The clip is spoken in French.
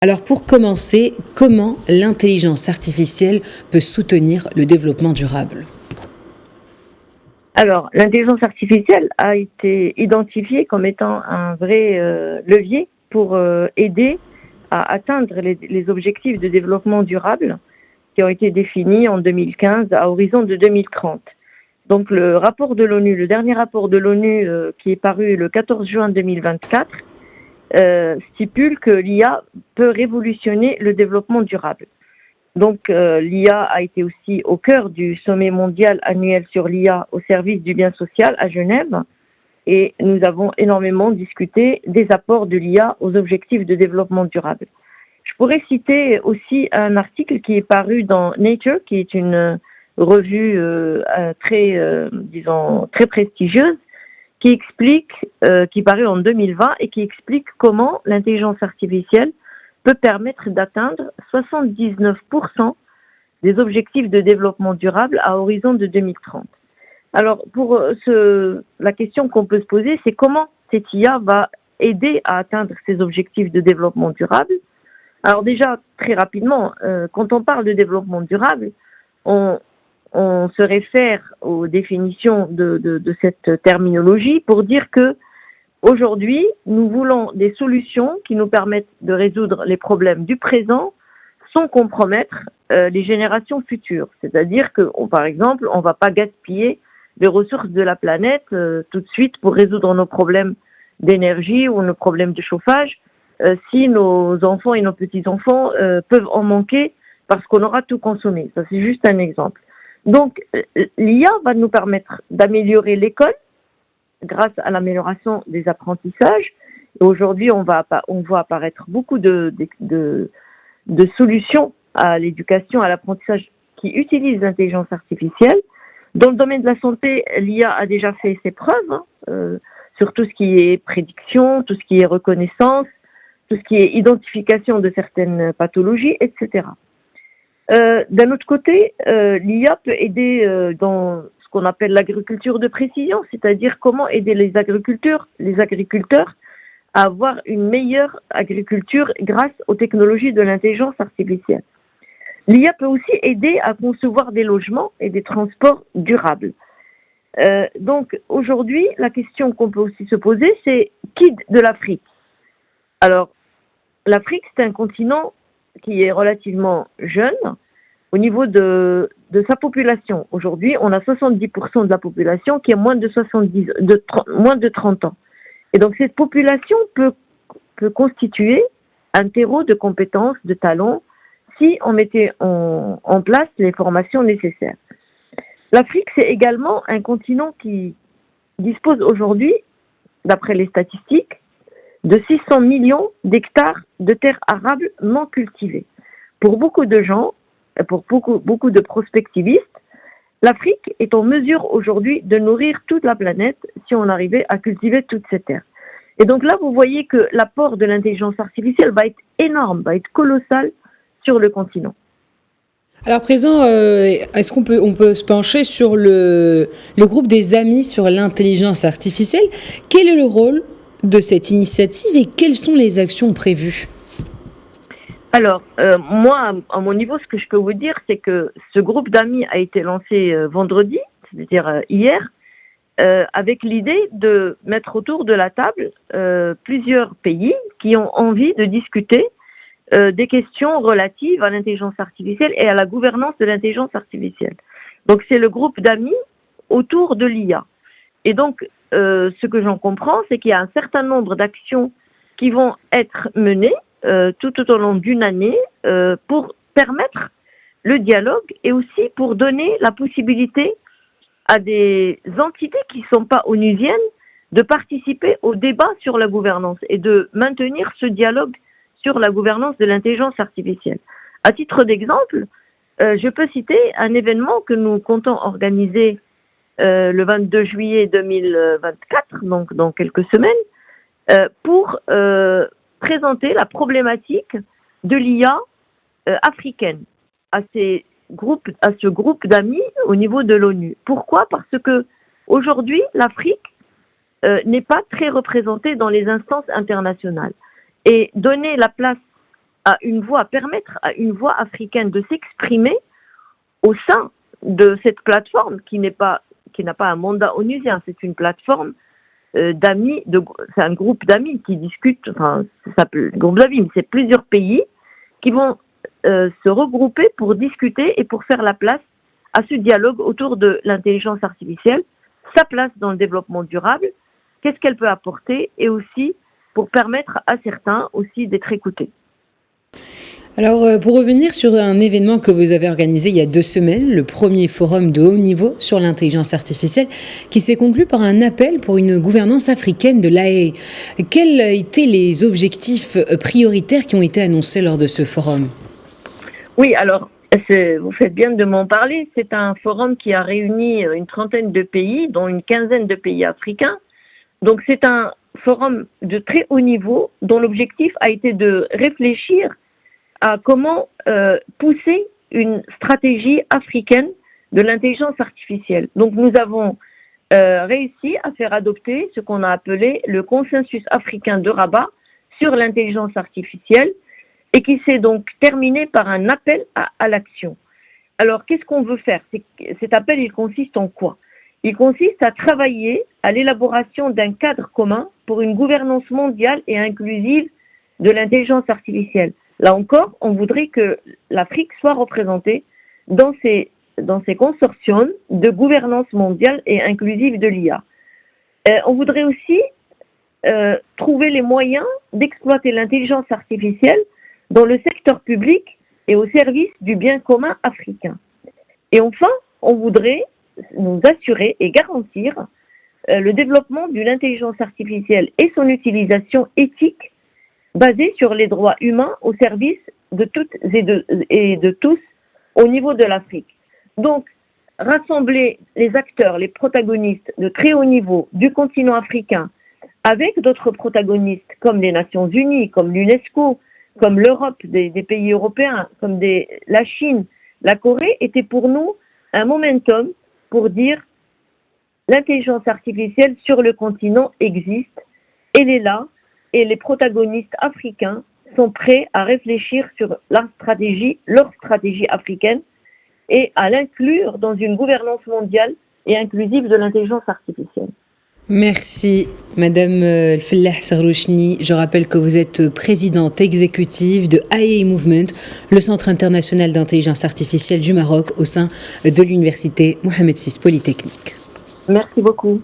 Alors pour commencer, comment l'intelligence artificielle peut soutenir le développement durable? Alors, l'intelligence artificielle a été identifiée comme étant un vrai levier pour aider à atteindre les objectifs de développement durable qui ont été définis en 2015 à horizon de 2030. Donc, le dernier rapport de l'ONU qui est paru le 14 juin 2024, stipule que l'IA peut révolutionner le développement durable. Donc, l'IA a été aussi au cœur du sommet mondial annuel sur l'IA au service du bien social à Genève. Et nous avons énormément discuté des apports de l'IA aux objectifs de développement durable. Je pourrais citer aussi un article qui est paru dans Nature, qui est une revue très prestigieuse, qui est paru en 2020 et qui explique comment l'intelligence artificielle peut permettre d'atteindre 79% des objectifs de développement durable à horizon de 2030. Alors, la question qu'on peut se poser, c'est comment cette IA va aider à atteindre ces objectifs de développement durable. Alors déjà, très rapidement, quand on parle de développement durable, on se réfère aux définitions de cette terminologie pour dire que aujourd'hui, nous voulons des solutions qui nous permettent de résoudre les problèmes du présent sans compromettre les générations futures. C'est-à-dire que, par exemple, on ne va pas gaspiller les ressources de la planète tout de suite pour résoudre nos problèmes d'énergie ou nos problèmes de chauffage si nos enfants et nos petits-enfants peuvent en manquer parce qu'on aura tout consommé. Ça, c'est juste un exemple. Donc, l'IA va nous permettre d'améliorer l'école grâce à l'amélioration des apprentissages. Et aujourd'hui, on voit apparaître beaucoup de solutions à l'éducation, à l'apprentissage qui utilisent l'intelligence artificielle. Dans le domaine de la santé, l'IA a déjà fait ses preuves sur tout ce qui est prédiction, tout ce qui est reconnaissance, tout ce qui est identification de certaines pathologies, etc. D'un autre côté, l'IA peut aider dans ce qu'on appelle l'agriculture de précision, c'est-à-dire comment aider les agriculteurs à avoir une meilleure agriculture grâce aux technologies de l'intelligence artificielle. L'IA peut aussi aider à concevoir des logements et des transports durables. Donc aujourd'hui, la question qu'on peut aussi se poser, c'est qui de l'Afrique? Alors, l'Afrique, c'est un continent qui est relativement jeune au niveau de sa population. Aujourd'hui, on a 70% de la population qui a moins de 30 ans. Et donc, cette population peut constituer un terreau de compétences, de talents, si on mettait en place les formations nécessaires. L'Afrique, c'est également un continent qui dispose aujourd'hui, d'après les statistiques, de 600 millions d'hectares de terres arables non cultivées. Pour beaucoup de gens, pour beaucoup de prospectivistes, l'Afrique est en mesure aujourd'hui de nourrir toute la planète si on arrivait à cultiver toutes ces terres. Et donc là, vous voyez que l'apport de l'intelligence artificielle va être énorme, va être colossal sur le continent. Alors à présent, est-ce qu'on peut se pencher sur le groupe des amis sur l'intelligence artificielle? Quel est le rôle de cette initiative et quelles sont les actions prévues? Alors, moi, à mon niveau, ce que je peux vous dire, c'est que ce groupe d'amis a été lancé vendredi, c'est-à-dire hier, avec l'idée de mettre autour de la table plusieurs pays qui ont envie de discuter des questions relatives à l'intelligence artificielle et à la gouvernance de l'intelligence artificielle. Donc, c'est le groupe d'amis autour de l'IA. Et donc, ce que j'en comprends, c'est qu'il y a un certain nombre d'actions qui vont être menées tout au long d'une année pour permettre le dialogue et aussi pour donner la possibilité à des entités qui ne sont pas onusiennes de participer au débat sur la gouvernance et de maintenir ce dialogue sur la gouvernance de l'intelligence artificielle. À titre d'exemple, je peux citer un événement que nous comptons organiser le 22 juillet 2024, donc dans quelques semaines, pour présenter la problématique de l'IA africaine à ce groupe d'amis au niveau de l'ONU. Pourquoi? Parce que aujourd'hui, l'Afrique n'est pas très représentée dans les instances internationales. Et donner la place permettre à une voix africaine de s'exprimer au sein de cette plateforme qui n'a pas un mandat onusien, c'est une plateforme d'amis, c'est un groupe d'amis qui discutent, enfin, ça s'appelle groupe d'amis, mais c'est plusieurs pays qui vont se regrouper pour discuter et pour faire la place à ce dialogue autour de l'intelligence artificielle, sa place dans le développement durable, qu'est-ce qu'elle peut apporter, et aussi pour permettre à certains aussi d'être écoutés. Alors, pour revenir sur un événement que vous avez organisé il y a 2 semaines, le premier forum de haut niveau sur l'intelligence artificielle, qui s'est conclu par un appel pour une gouvernance africaine de l'AE. Quels étaient les objectifs prioritaires qui ont été annoncés lors de ce forum ? Oui, alors, vous faites bien de m'en parler. C'est un forum qui a réuni une trentaine de pays, dont une quinzaine de pays africains. Donc, c'est un forum de très haut niveau dont l'objectif a été de réfléchir à comment pousser une stratégie africaine de l'intelligence artificielle. Donc nous avons réussi à faire adopter ce qu'on a appelé le consensus africain de Rabat sur l'intelligence artificielle et qui s'est donc terminé par un appel à l'action. Alors qu'est-ce qu'on veut faire ? Cet appel, il consiste en quoi ? Il consiste à travailler à l'élaboration d'un cadre commun pour une gouvernance mondiale et inclusive de l'intelligence artificielle. Là encore, on voudrait que l'Afrique soit représentée dans ces consortiums de gouvernance mondiale et inclusive de l'IA. On voudrait aussi trouver les moyens d'exploiter l'intelligence artificielle dans le secteur public et au service du bien commun africain. Et enfin, on voudrait nous assurer et garantir le développement d'une intelligence artificielle et son utilisation éthique basée sur les droits humains au service de toutes et de tous au niveau de l'Afrique. Donc, rassembler les acteurs, les protagonistes de très haut niveau du continent africain avec d'autres protagonistes comme les Nations Unies, comme l'UNESCO, comme l'Europe, des pays européens, comme la Chine, la Corée, était pour nous un momentum pour dire l'intelligence artificielle sur le continent existe, elle est là, et les protagonistes africains sont prêts à réfléchir sur leur stratégie africaine et à l'inclure dans une gouvernance mondiale et inclusive de l'intelligence artificielle. Merci, Madame Fellah Serrouchni. Je rappelle que vous êtes présidente exécutive de AI Movement, le Centre international d'intelligence artificielle du Maroc, au sein de l'Université Mohamed VI Polytechnique. Merci beaucoup.